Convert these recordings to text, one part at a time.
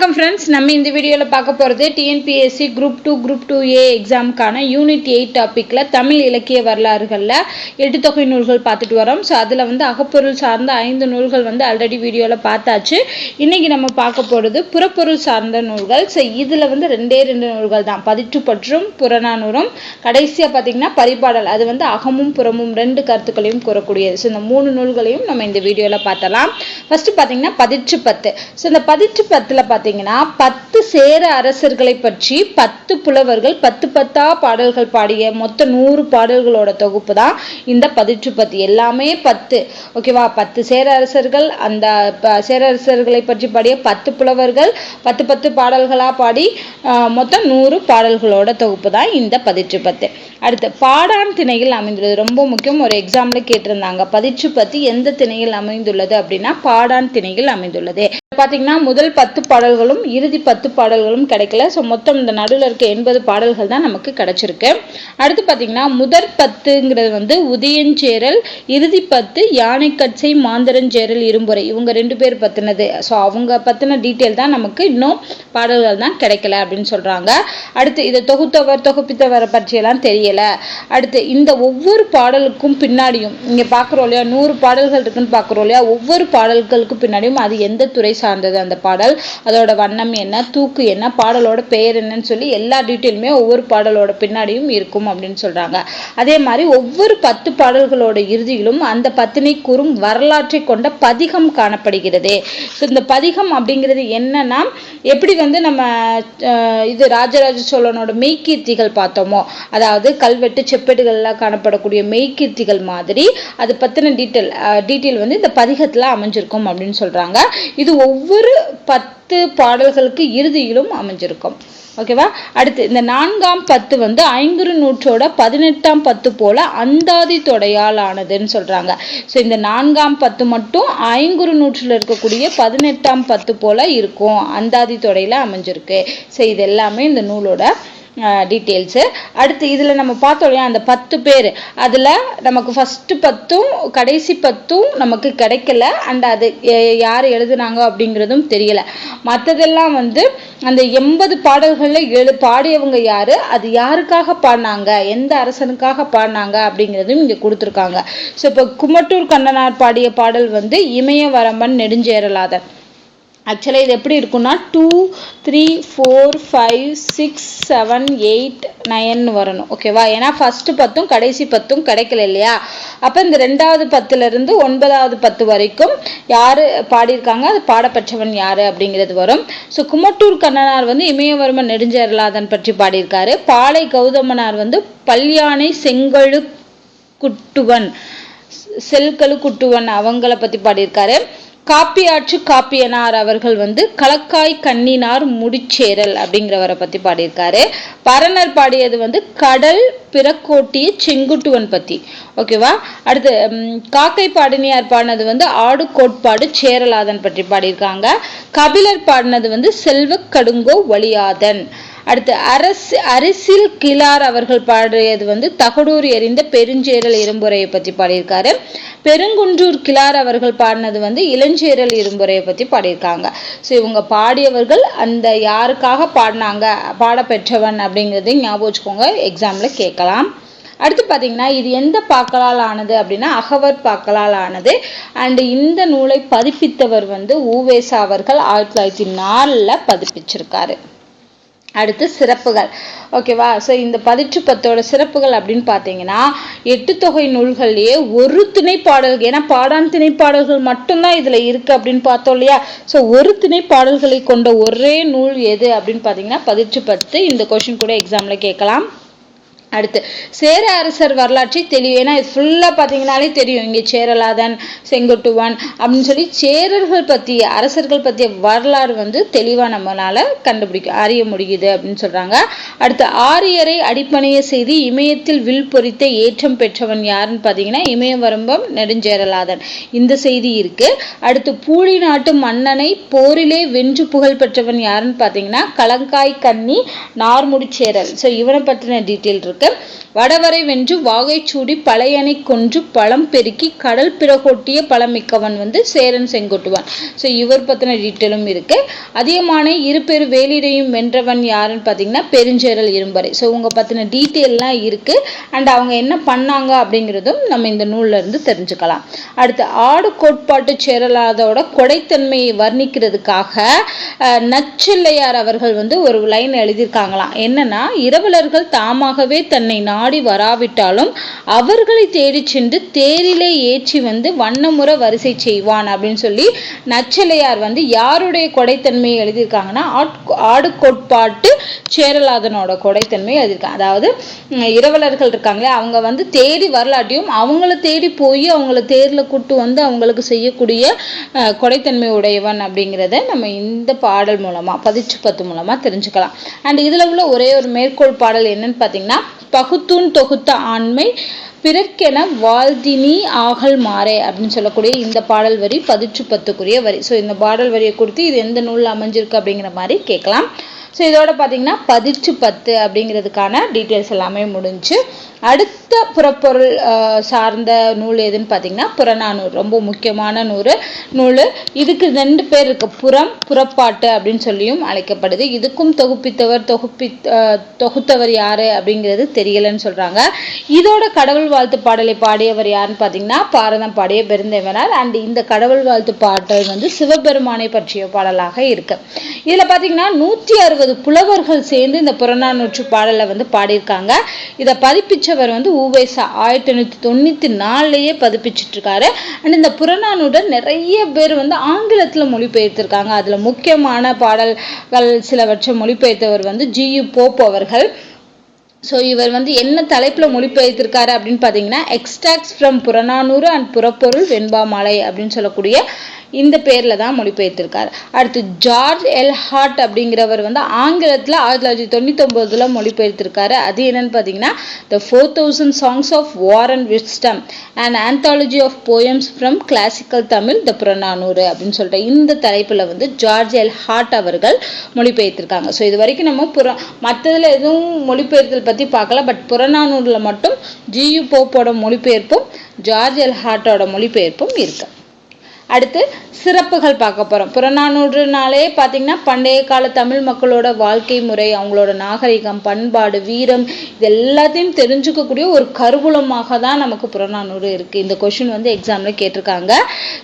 வணக்கம் ஃப்ரெண்ட்ஸ், நம்ம இந்த வீடியோவில் பார்க்க போகிறது டிஎன்பிஎஸ்சி குரூப் 2 குரூப் 2A எக்ஸாமுக்கான யூனிட் 8 டாப்பிக்கில் தமிழ் இலக்கிய வரலாறுகளில் 8 தொகை நூல்கள் பார்த்துட்டு வரோம். ஸோ அதில் அகப்பொருள் சார்ந்த 5 நூல்கள் ஆல்ரெடி வீடியோவில் பார்த்தாச்சு. இன்றைக்கி நம்ம பார்க்க போகிறது புறப்பொருள் சார்ந்த நூல்கள். ஸோ இதில் ரெண்டே நூல்கள் தான், பதிற்று பற்றும் புறநானூறும். கடைசியாக பார்த்திங்கன்னா பரிபாடல், அது அகமும் புறமும் 2 கருத்துக்களையும் கூறக்கூடியது. ஸோ இந்த 3 நூல்களையும் நம்ம இந்த வீடியோவில் பார்த்தலாம். ஃபஸ்ட்டு பார்த்திங்கன்னா பதிற்று பத்து. ஸோ இந்த பதிற்று பத்துல பாத்தீங்கன்னா 10 சேர அரசர்களை பற்றி 10 புலவர்கள் 10 பாடல்கள் பாடிய மொத்த 100 பாடல்களோட தொகுப்பு தான் இந்த பதிற்று பத்து. எல்லாமே 10, ஓகேவா? 10 சேர அரசர்கள், அந்த சேர அரசர்களை பற்றி பாடிய 10 புலவர்கள் 10 பாடல்களா பாடி மொத்தம் 100 பாடல்களோட தொகுப்பு தான் இந்த பதிற்று பத்து. அடுத்து பாடான் திணையில் அமைந்துள்ளது, ரொம்ப முக்கியம். ஒரு எக்ஸாம்ல கேட்டிருந்தாங்க, பதிற்று பத்து எந்த திணையில் அமைந்துள்ளது அப்படின்னா பாடான் திணையில் அமைந்துள்ளது. பாத்தீங்கன்னா முதல் 10 பாடல்களும் இறுதி 10 பாடல்களும் கிடைக்கல. ஸோ மொத்தம் இந்த நடுவில் இருக்க 80 பாடல்கள் தான் நமக்கு கிடைச்சிருக்கு. அடுத்து பார்த்தீங்கன்னா முதற் 10ங்கிறது உதயஞ்சேரல், இறுதி 10 யானைக்கட்சை மாந்தரஞ்சேரல் இரும்புரை, இவங்க 2 பேர் பத்தினது. ஸோ அவங்க பத்தின டீட்டெயில் தான் நமக்கு இன்னும் பாடல்கள் தான் கிடைக்கல அப்படின்னு சொல்றாங்க. அடுத்து இதை தொகுத்தவர் தொகுப்பித்தவரை பற்றியெல்லாம் தெரியல. அடுத்து இந்த ஒவ்வொரு பாடலுக்கும் பின்னாடியும் இங்க பாக்குறோம் இல்லையா, 100 பாடல்கள் இருக்குன்னு பாக்குறோம் இல்லையா, ஒவ்வொரு பாடல்களுக்கு பின்னாடியும் அது எந்த துறை சார்ந்தது அந்த பாடல், அதோட வண்ணம் என்ன, தூக்கு என்ன, பாடலோட பெயர் என்னன்னு சொல்லி எல்லா டீட்டெயிலுமே ஒவ்வொரு பாடலோட பின்னாடியும் இருக்கும் அப்படின்னு சொல்றாங்க. அதே மாதிரி ஒவ்வொரு 10 பாடல்களோட இறுதியிலும் அந்த பத்தினை கூறும் வரலாற்றை கொண்ட பதிகம் காணப்படுகிறது. இந்த பதிகம் அப்படிங்கிறது என்னன்னா, எப்படி நம்ம இது ராஜராஜ சோழனோட மெய்கீர்த்திகள் பார்த்தோமோ, அதாவது கல்வெட்டு செப்பேடுகள்லாம் காணப்படக்கூடிய மெய்கீர்த்திகள் மாதிரி அது பத்தின டீட்டெயில் இந்த பதிகத்துல அமைஞ்சிருக்கும் அப்படின்னு சொல்றாங்க. இது ஒவ்வொரு 10 பாடல்களுக்கு இறுதியிலும் அமைஞ்சிருக்கும், ஓகேவா? அடுத்து இந்த 4ஆம் 10 ஐங்குறு நூற்றோட 18ஆம் 10 போல அந்தாதி தொடையால் ஆனதுன்னு சொல்றாங்க. ஸோ இந்த 4ஆம் 10 மட்டும் ஐங்குறு நூற்றில் இருக்கக்கூடிய 18ஆம் 10 போல இருக்கும், அந்தாதி தொடையில அமைஞ்சிருக்கு. ஸோ இது எல்லாமே இந்த நூலோட டீட்டெயில்ஸு. அடுத்து இதில் நம்ம பார்த்தோம் இல்லையா, அந்த 10 பேர், அதில் நமக்கு ஃபஸ்ட்டு 10ம் கடைசி 10ம் நமக்கு கிடைக்கல. அண்ட் அது யார் எழுதுனாங்க அப்படிங்கிறதும் தெரியல. மற்றதெல்லாம் அந்த 80 பாடல்களில் பாடியவங்க யாரு, அது யாருக்காக பாடினாங்க, எந்த அரசனுக்காக பாடினாங்க அப்படிங்கிறதும் இங்கே கொடுத்துருக்காங்க. ஸோ இப்போ குமட்டூர் கண்ணனார் பாடிய பாடல் இமயவரம்பன் நெடுஞ்சேரலாதன். ஆக்சுவலாக இது எப்படி இருக்குன்னா 2, 3, 4, 5, 6, 7, 8, 9 வரணும், ஓகேவா? ஏன்னா ஃபர்ஸ்ட் 10ம் கடைசி 10ம் கிடைக்கல இல்லையா. அப்போ இந்த 2வது 10லிருந்து 9வது 10 வரைக்கும் யாரு பாடியிருக்காங்க, அது பாடப்பெற்றவன் யாரு அப்படிங்கிறது வரும். ஸோ குமட்டூர் கண்ணனார் இமயவர்மன் நெடுஞ்சேரலாதன் பற்றி பாடியிருக்காரு. பாலை கௌதமனார் பல்யானை செங்கழு குட்டுவன் அவங்கள பத்தி பாடியிருக்காரு. காப்பியாற்று காப்பியனார் அவர்கள் களக்காய் கண்ணினார் முடிச்சேரல் அப்படிங்கிறவரை பத்தி பாடியிருக்காரு. பரணர் பாடியது கடல் பிறக்கோட்டிய செங்குட்டுவன் பத்தி, ஓகேவா? அடுத்து காக்கை பாடினியார் பாடினது ஆடு கோட்பாடு சேரலாதன் பற்றி பாடியிருக்காங்க. கபிலர் பாடினது செல்வ கடுங்கோ வலியாதன். அடுத்து அரசில் கிளார் அவர்கள் பாடியது தகடூர் எறிந்த பெருஞ்சேரல் இரும்புரையை பத்தி பாடியிருக்காரு. பெருங்குன்றூர் கிளார் அவர்கள் பாடினது இளஞ்சேரல் இரும்புரையை பத்தி பாடியிருக்காங்க. ஸோ இவங்க பாடியவர்கள் அந்த யாருக்காக பாடினாங்க, பாடப்பெற்றவன் அப்படிங்கிறதையும் ஞாபகம் வச்சுக்கோங்க, எக்ஸாம்ல கேட்கலாம். அடுத்து பார்த்தீங்கன்னா இது எந்த பாக்களால் ஆனது அப்படின்னா அகவர் பாக்களால் ஆனது. அண்ட் இந்த நூலை பதிப்பித்தவர் ஊவேசா அவர்கள் 1904 பதிப்பிச்சிருக்காரு. அடுத்து சிறப்புகள், ஓகேவா? ஸோ இந்த பதிற்று பத்தோட சிறப்புகள் அப்படின்னு பார்த்தீங்கன்னா 8 தொகை நூல்கள்லேயே ஒரு திணைப்பாடல், ஏன்னா பாடான் திணைப்பாடல்கள் மட்டும்தான் இதில் இருக்கு அப்படின்னு பார்த்தோம் இல்லையா. ஸோ ஒரு திணைப்பாடல்களை கொண்ட ஒரே நூல் எது அப்படின்னு பார்த்தீங்கன்னா பதிற்று பத்து. இந்த கொஸ்டின் கூட எக்ஸாம்ல கேட்கலாம். அடுத்து சேர அரசர் வரலாற்றை தெளிவு, ஏன்னா இது ஃபுல்லா பாத்தீங்கன்னாலே தெரியும், இங்க சேரலாதன் செங்குட்டுவன் அப்படின்னு சொல்லி சேரர்கள் பத்திய அரசர்கள் பத்திய வரலாறு தெளிவா நம்மளால அறிய முடியுது அப்படின்னு சொல்றாங்க. அடுத்து ஆரியரை அடிப்பணைய செய்து இமயத்தில் வில் பொறித்த ஏற்றம் பெற்றவன் யாருன்னு பார்த்தீங்கன்னா இமயவரம்பம் நெடுஞ்சேரலாதன். இந்த செய்தி இருக்கு. அடுத்து பூழி நாட்டு மன்னனை போரிலே வென்று புகழ் பெற்றவன் யாருன்னு பார்த்தீங்கன்னா கலங்காய் கண்ணி நார்முடிச்சேரல். ஸோ இவனை பற்றின டீட்டெயில் இருக்கு. வடவரை வென்று வாகைச்சூடி பழையனை கொன்று பழம் பெருக்கி கடல் பிறகொட்டிய பழமிக்கவன் சேரன் செங்குட்டுவன். ஸோ இவர் பற்றின டீட்டெயிலும் இருக்கு. அதிகமான இருபெரு வேலிடையும் வென்றவன் யாருன்னு பார்த்தீங்கன்னா பெருஞ்சேரல் இரும்பறை. ஸோ உங்க பற்றின டீட்டெயில்லாம் இருக்கு. அண்ட் அவங்க என்ன பண்ணாங்க அப்படிங்கிறதும் நம்ம இந்த நூல்ல இருந்து தெரிஞ்சுக்கலாம். அடுத்து ஆடு கோட்பாட்டு சேரலாதோட கொடைத்தன்மையை வர்ணிக்கிறதுக்காக நச்சிள்ளையார் அவர்கள் ஒரு லைன் எழுதியிருக்காங்களாம். என்னன்னா, இரவலர்கள் தாமாகவே தன்னை நாடி வராவிட்டாலும் அவர்களை தேடி சென்று தேரிலே ஏற்றி வண்ணமுற வரிசை செய்வான் அப்படின்னு சொல்லி நச்சிள்ளையார் யாருடைய கொடைத்தன்மையை எழுதியிருக்காங்கன்னா ஆடு கோட்பாட்டு சேரலாதனோட கொடைத்தன்மையை எழுதியிருக்காங்க. அதாவது இரவலர்கள் இருக்காங்களே, அவங்க தேடி வரலாட்டியும் அவங்கள தேடி போய் அவங்கள தேர்ல கூட்டு அவங்களுக்கு செய்யக்கூடிய கொடைத்தன்மை உடையவன் அப்படிங்கிறத நம்ம இந்த பாடல் மூலமா 10 மூலமா தெரிஞ்சுக்கலாம். அண்ட் இதுல உள்ள ஒரே ஒரு மேற்கோள் பாடல் என்னன்னு பாத்தீங்கன்னா, பகுத்தூன் தொகுத்த ஆண்மை பிறர்க்கென வாழ்தினி ஆகல் மாறே அப்படின்னு சொல்லக்கூடிய இந்த பாடல் வரி 10 வரி. ஸோ இந்த பாடல் வரியை கொடுத்து இது எந்த நூல்ல அமைஞ்சிருக்கு அப்படிங்கிற மாதிரி கேட்கலாம். ஸோ இதோட பார்த்தீங்கன்னா 10 அப்படிங்கிறதுக்கான டீட்டெயில்ஸ் எல்லாமே முடிஞ்சு. அடுத்த புறப்பொருள் சார்ந்த நூல் எதுன்னு பார்த்தீங்கன்னா புறநானூறு. ரொம்ப முக்கியமான நூல். இதுக்கு 2 பேர் இருக்கு. புறப்பாட்டு அப்படின்னு சொல்லியும் அழைக்கப்படுது. இதுக்கும் தொகுத்தவர் யாரு அப்படிங்கிறது தெரியலன்னு சொல்றாங்க. இதோட கடவுள் வாழ்த்து பாடலை பாடியவர் யாருன்னு பார்த்தீங்கன்னா பாரதம் பாடிய பெருந்தேவனார். அண்ட் இந்த கடவுள் வாழ்த்து பாடல் சிவபெருமானை பற்றிய பாடலாக இருக்கு. இதுல பாத்தீங்கன்னா 160 புலவர்கள் சேர்ந்து இந்த புறநானூற்று பாடலை பாடியிருக்காங்க. இதை பதிப்பிச்சவர் உவேசா 1894 பதிப்பிச்சுட்டு இருக்காரு. அண்ட் இந்த புறநானூற்றை நிறைய பேர் ஆங்கிலத்துல மொழிபெயர்த்திருக்காங்க. அதுல முக்கியமான பாடல்கள் சிலவற்றை மொழிபெயர்த்தவர் ஜி.யு. போப் அவர்கள். ஸோ இவர் என்ன தலைப்பில் மொழிபெயர்த்திருக்காரு அப்படின்னு பார்த்தீங்கன்னா, எக்ஸ்ட்ராக்ட்ஸ் ஃப்ரம் புறநானூறு அண்ட் புறப்பொருள் வெண்பாமாலை அப்படின்னு சொல்லக்கூடிய இந்த பேர்ல தான் மொழிபெயர்த்திருக்காரு. அடுத்து ஜார்ஜ் எல் ஹார்ட் அப்படிங்கிறவர் ஆங்கிலத்தில் 1999 மொழிபெயர்த்திருக்காரு. அது என்னன்னு பார்த்தீங்கன்னா, The 4000 Songs of War and Wisdom, an Anthology of Poems from Classical Tamil, the Purananuru அப்படின்னு சொல்லிட்டு இந்த தலைப்பில் ஜார்ஜ் எல் ஹார்ட் அவர்கள் மொழிபெயர்த்திருக்காங்க. ஸோ இது வரைக்கும் நம்ம மற்றதுல எதுவும் மொழிபெயர்த்தல் பற்றி பார்க்கல. பட் புறநானூறுல மட்டும் ஜி.யு. போப்போட மொழிபெயர்ப்பும் ஜார்ஜ் எல் ஹார்ட்டோட மொழிபெயர்ப்பும் இருக்கு. அடுத்து சிறப்புகள் பார்க்க போறோம். புறநானூறுனாலே பார்த்தீங்கன்னா பண்டைய கால தமிழ் மக்களோட வாழ்க்கை முறை, அவங்களோட நாகரிகம், பண்பாடு, வீரம், இது எல்லாத்தையும் தெரிஞ்சுக்கக்கூடிய ஒரு கருவூலமாக தான் நமக்கு புறநானூறு இருக்கு. இந்த கொஸ்டின் எக்ஸாம்ல கேட்டிருக்காங்க.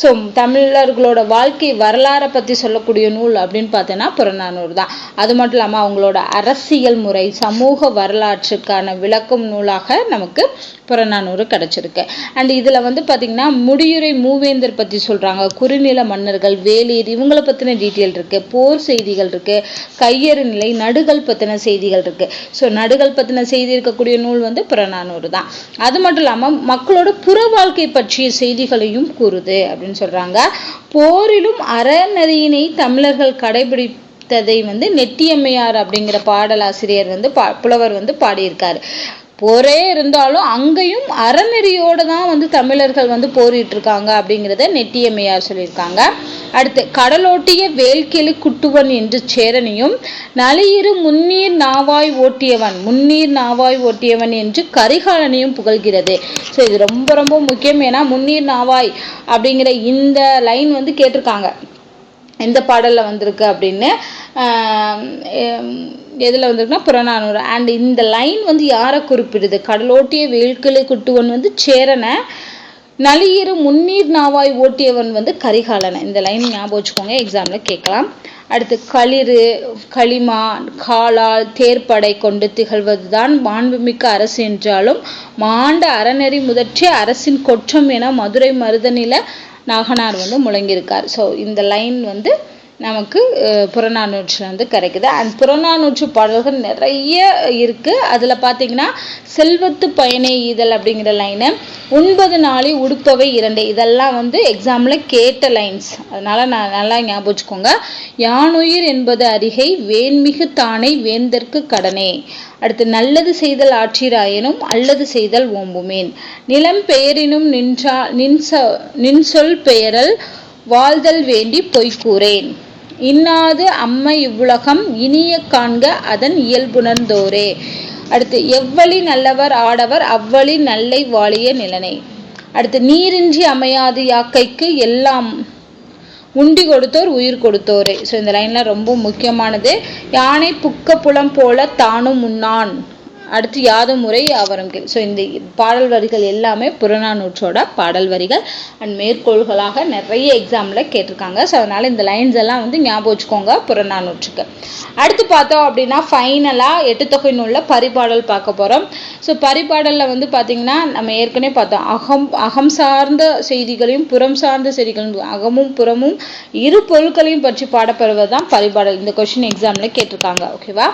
ஸோ தமிழர்களோட வாழ்க்கை வரலாறை பத்தி சொல்லக்கூடிய நூல் அப்படின்னு பார்த்தோன்னா புறநானூறு தான். அது மட்டும் இல்லாமல் அவங்களோட அரசியல் முறை, சமூக வரலாற்றுக்கான விளக்கும் நூலாக நமக்கு புறநானூறு கிடைச்சிருக்கு. அண்ட் இதுல பார்த்தீங்கன்னா முடியுரை மூவேந்தர் பத்தி சொல்றாங்க. குறுநில மன்னர்கள், வேலீர், இவங்களை பத்தின டீட்டெயில் இருக்கு. போர் செய்திகள் இருக்கு. கையறு நிலை, நடுகள் பத்தின செய்திகள் இருக்கு. ஸோ நடுகள் பத்தின செய்தி இருக்கக்கூடிய நூல் புறநானூறு தான். அது மட்டும் இல்லாம மக்களோட புற வாழ்க்கை பற்றிய செய்திகளையும் கூறுது அப்படின்னு சொல்றாங்க. போரிலும் அறநெறியினை தமிழர்கள் கடைபிடித்ததை நெட்டியம்மையார் அப்படிங்கிற பாடலாசிரியர் புலவர் பாடியிருக்காரு. போரே இருந்தாலும் அங்கேயும் அறநெறியோட தான் தமிழர்கள் போரிட்டு இருக்காங்க அப்படிங்கிறத நெட்டியம்மையார் சொல்லியிருக்காங்க. அடுத்து கடலோட்டிய வேல்கெளி குட்டுவன் என்று சேரனையும் நளியிரு முன்னீர் நாவாய் ஓட்டியவன் என்று கரிகாலனையும் புகழ்கிறது. ஸோ இது ரொம்ப ரொம்ப முக்கியம். ஏன்னா முன்னீர் நாவாய் அப்படிங்கிற இந்த லைன் கேட்டிருக்காங்க. எந்த பாடல்ல வந்திருக்கு அப்படின்னு எதில் வந்திருக்குன்னா புறநானூறு. அண்ட் இந்த லைன் யாரை குறிப்பிடுது? கடலோட்டிய வேல்கிளை குட்டுவன் சேரனை, நளியிரு முன்னீர் நாவாய் ஓட்டியவன் கரிகாலனை. இந்த லைன் ஞாபகம் வச்சுக்கோங்க, எக்ஸாம்ல கேட்கலாம். அடுத்து களிறு, களிமா, காலால் தேர்ப்படை கொண்டு திகழ்வதுதான் மாண்புமிக்க அரசு என்றாலும் மாண்ட அறநெறி முதற்றிய அரசின் கொற்றம் என மதுரை மருதநில நாகனார் முழங்கியிருக்கார். ஸோ இந்த லைன் நமக்கு புறநானூற்று கிடைக்குது. அண்ட் புறநானூற்று பாடல்கள் நிறைய இருக்கு. அதுல பாத்தீங்கன்னா செல்வத்து பயனே ஈதல் அப்படிங்கிற லைனு, 9 நாளி உடுப்பவை 2. இதெல்லாம் வந்து எக்ஸாமில் கேட்ட லைன்ஸ், அதனால் நான் நல்லா ஞாபகம் வச்சுக்கோங்க. யானுயிர் என்பது அறிகை, வேண்மிகு தானை வேந்தற்கு கடனே. அடுத்து நல்லது செய்தல் ஆற்றிராயினும் அல்லது செய்தல் ஓம்புமேன். நிலம் பெயரினும் நின்சொல் பெயரல் வாழ்தல் வேண்டி பொய்க்கூறேன். இன்னாது அம்மை இவ்வுலகம் இனிய காண்க அதன் இயல்புணர்ந்தோரே. அடுத்து எவ்வழி நல்லவர் ஆடவர் அவ்வழி நல்லை வாழிய நிலனை. அடுத்து நீரின்றி அமையாது யாக்கைக்கு எல்லாம் உண்டி கொடுத்தோர் உயிர் கொடுத்தோரே. ஸோ இந்த லைன்ல ரொம்ப முக்கியமானது. யானை புக்க புலம் போல தானும் உண்ணான். அடுத்து யாதும் முறை அவரும் கேள். ஸோ இந்த பாடல் வரிகள் எல்லாமே புறநானூற்றோட பாடல் வரிகள் அண்ட் மேற்கோள்களாக நிறைய எக்ஸாமில் கேட்டிருக்காங்க. ஸோ அதனால் இந்த லைன்ஸ் எல்லாம் வந்து ஞாபகம் வச்சுக்கோங்க புறநானூற்றுக்கு. அடுத்து பார்த்தோம் அப்படின்னா ஃபைனலாக 8 தொகை நூலில் பரிபாடல் பார்க்க போகிறோம். ஸோ பரிபாடலில் வந்து பார்த்திங்கன்னா நம்ம ஏற்கனவே பார்த்தோம், அகம் சார்ந்த செய்திகளையும் புறம் சார்ந்த செய்திகளையும், அகமும் புறமும் இரு பொருட்களையும் பற்றி பாடப்படுவது தான் பரிபாடல். இந்த கொஸ்டின் எக்ஸாமில் கேட்டிருக்காங்க. ஓகேவா.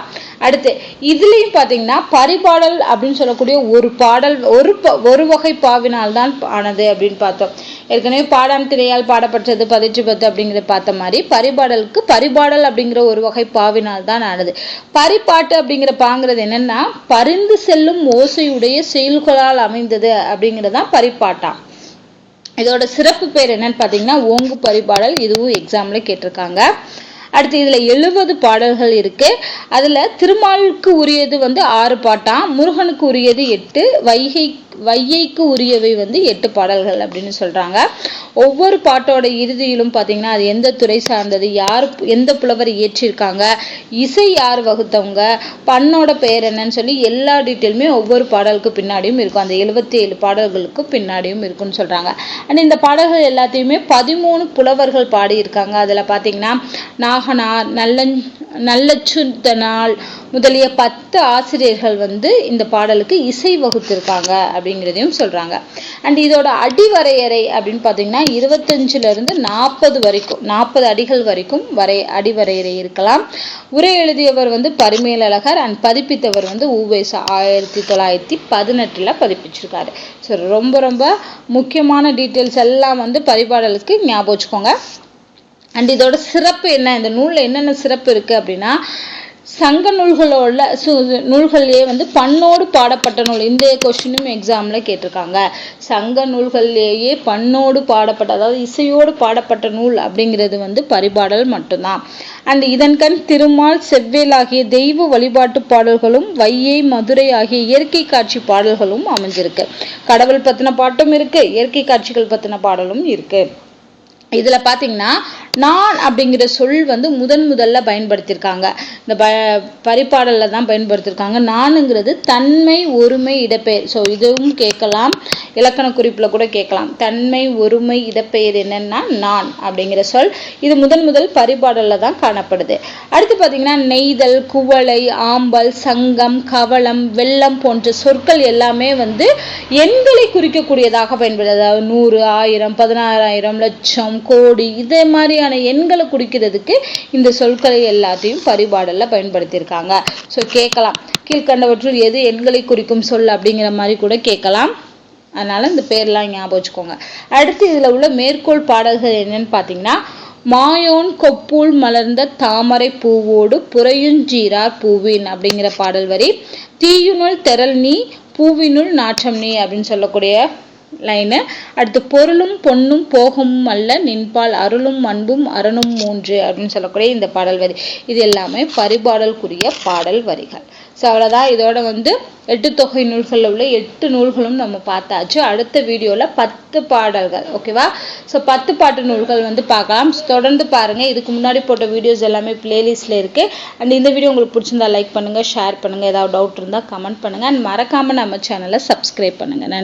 அடுத்து இதுலேயும் பார்த்தீங்கன்னா பரிபாடல் அப்படின்னு சொல்லக்கூடிய ஒரு பாடல் ஒரு வகை பாவினால் தான் ஆனது அப்படின்னு பார்த்தோம். ஏற்கனவே பாடான் திரையால் பாடப்பட்டது 18 அப்படிங்கிறத பார்த்த மாதிரி பரிபாடலுக்கு பரிபாடல் அப்படிங்கிற ஒரு வகை பாவினால் தான் ஆனது. பரிபாட்டு அப்படிங்கிற பாங்கிறது என்னன்னா பரிந்து செல்லும் ஓசையுடைய செயல்களால் அமைந்தது அப்படிங்கிறதான் பரிபாட்டாம். இதோட சிறப்பு பேர் என்னன்னு பார்த்தீங்கன்னா ஓங்கு பரிபாடல். இதுவும் எக்ஸாம்ல கேட்டிருக்காங்க. அடுத்து இதுல 70 பாடல்கள் இருக்கு. அதுல திருமாலுக்கு உரியது வந்து 6 பாட்டாம், முருகனுக்கு உரியது 8, வையைக்கு உரியவை வந்து 8 பாடல்கள் அப்படின்னு சொல்றாங்க. ஒவ்வொரு பாட்டோட இறுதியிலும் பார்த்தீங்கன்னா அது எந்த துறை சார்ந்தது, யார் எந்த புலவர் இயற்றிருக்காங்க, இசை யார் வகுத்தவங்க, பண்ணோட பெயர் என்னன்னு சொல்லி எல்லா டீட்டெயிலுமே ஒவ்வொரு பாடலுக்கு பின்னாடியும் இருக்கும். அந்த 77 பாடல்களுக்கு பின்னாடியும் இருக்குன்னு சொல்றாங்க. அண்ட் இந்த பாடல்கள் எல்லாத்தையுமே 13 புலவர்கள் பாடியிருக்காங்க. அதுல பார்த்தீங்கன்னா நாகனார், நல்லச்சுதனால் முதலிய 10 ஆசிரியர்கள் வந்து இந்த பாடலுக்கு இசை வகுத்திருக்காங்க அப்படிங்கிறதையும் சொல்றாங்க. அண்ட் இதோட அடிவரையறை அப்படின்னு பார்த்தீங்கன்னா 25 இருந்து 40 வரைக்கும் 40 அடிகள் வரைக்கும் அடிவரையறை இருக்கலாம். உரை எழுதியவர் வந்து பரிமேலழகர் அண்ட் பதிப்பித்தவர் வந்து உ.வே.சா 1918 பதிப்பிச்சிருக்காரு. ஸோ ரொம்ப ரொம்ப முக்கியமான டீட்டெயில்ஸ் எல்லாம் வந்து பரிபாடலுக்கு ஞாபகம் வச்சுக்கோங்க. அண்ட் இதோட சிறப்பு என்ன, இந்த நூலில் என்னென்ன சிறப்பு இருக்குது அப்படின்னா சங்க நூல்கள்லேயே வந்து பண்ணோடு பாடப்பட்ட நூல். இந்த கொஸ்டினும் எக்ஸாமில் கேட்டிருக்காங்க. சங்க நூல்கள்லேயே பண்ணோடு பாடப்பட்ட, அதாவது இசையோடு பாடப்பட்ட நூல் அப்படிங்கிறது வந்து பரிபாடல் மட்டும்தான். அண்ட் இதன்கண் திருமால் செவ்வேல் ஆகிய தெய்வ வழிபாட்டு பாடல்களும் வையை மதுரை ஆகிய இயற்கை காட்சி பாடல்களும் அமைஞ்சிருக்கு. கடவுள் பற்றின பாட்டும் இருக்கு, இயற்கை காட்சிகள் பற்றின பாடலும் இருக்கு. இதுல பாத்தீங்கன்னா நான் அப்படிங்கிற சொல் வந்து முதல்ல பயன்படுத்தியிருக்காங்க. இந்த பரிபாடல்ல தான் பயன்படுத்தியிருக்காங்க. நானுங்கிறது தன்மை ஒருமை இடப்பெயர். ஸோ இதுவும் கேட்கலாம், இலக்கண குறிப்புல கூட கேட்கலாம். தன்மை ஒருமை இடப்பெயர் என்னன்னா நான் அப்படிங்கிற சொல். இது முதல் பரிபாடல்ல தான் காணப்படுது. அடுத்து பாத்தீங்கன்னா நெய்தல், குவளை, ஆம்பல், சங்கம், கவளம், வெள்ளம் போன்ற சொற்கள் எல்லாமே வந்து எண்களை குறிக்கக்கூடியதாக பயன்படுது. அதாவது 100, 1000, 16,000, லட்சம், கோடி இதே மாதிரியான எண்களை குறிக்கிறதுக்கு இந்த சொற்களை எல்லாத்தையும் பரிபாடல்ல பயன்படுத்தியிருக்காங்க. ஸோ கேட்கலாம், கீழ்கண்டவற்றுள் எது எண்களை குறிக்கும் சொல் அப்படிங்கிற மாதிரி கூட கேட்கலாம். அதனால இந்த பேர்லாம் ஞாபகம் வச்சுக்கோங்க. அடுத்து இதுல உள்ள மேற்கோள் பாடல்கள் என்னன்னு பார்த்தீங்கன்னா மாயோன் கொப்புள் மலர்ந்த தாமரை பூவோடு புறையுஞ்சீரார் பூவின் அப்படிங்கிற பாடல் வரி, தீயுனுள் தெரல் நீ பூவினுள் நாற்றம் நீ அப்படின்னு சொல்லக்கூடிய லைனு. அடுத்து பொருளும் பொன்னும் போகமும் அல்ல நின்பால் அருளும் அன்பும் அரணும் 3 அப்படின்னு சொல்லக்கூடிய இந்த பாடல் வரி. இது எல்லாமே பரிபாடலுக்குரிய பாடல் வரிகள். ஸோ அவ்வளோதான். இதோட வந்து 8 தொகை நூல்களில் உள்ள 8 நூல்களும் நம்ம பார்த்தாச்சு. அடுத்த வீடியோவில் 10 பாடல்கள். ஓகேவா. ஸோ 10 பாட்டு நூல்கள் வந்து பார்க்கலாம். தொடர்ந்து பாருங்கள். இதுக்கு முன்னாடி போட்ட வீடியோஸ் எல்லாமே பிளேலிஸ்ட்டில் இருக்குது. அண்ட் இந்த வீடியோ உங்களுக்கு பிடிச்சிருந்தா லைக் பண்ணுங்கள், ஷேர் பண்ணுங்கள். ஏதாவது டவுட் இருந்தால் கமெண்ட் பண்ணுங்கள். அண்ட் மறக்காமல் நம்ம சேனலை சப்ஸ்கிரைப் பண்ணுங்கள். நன்றி.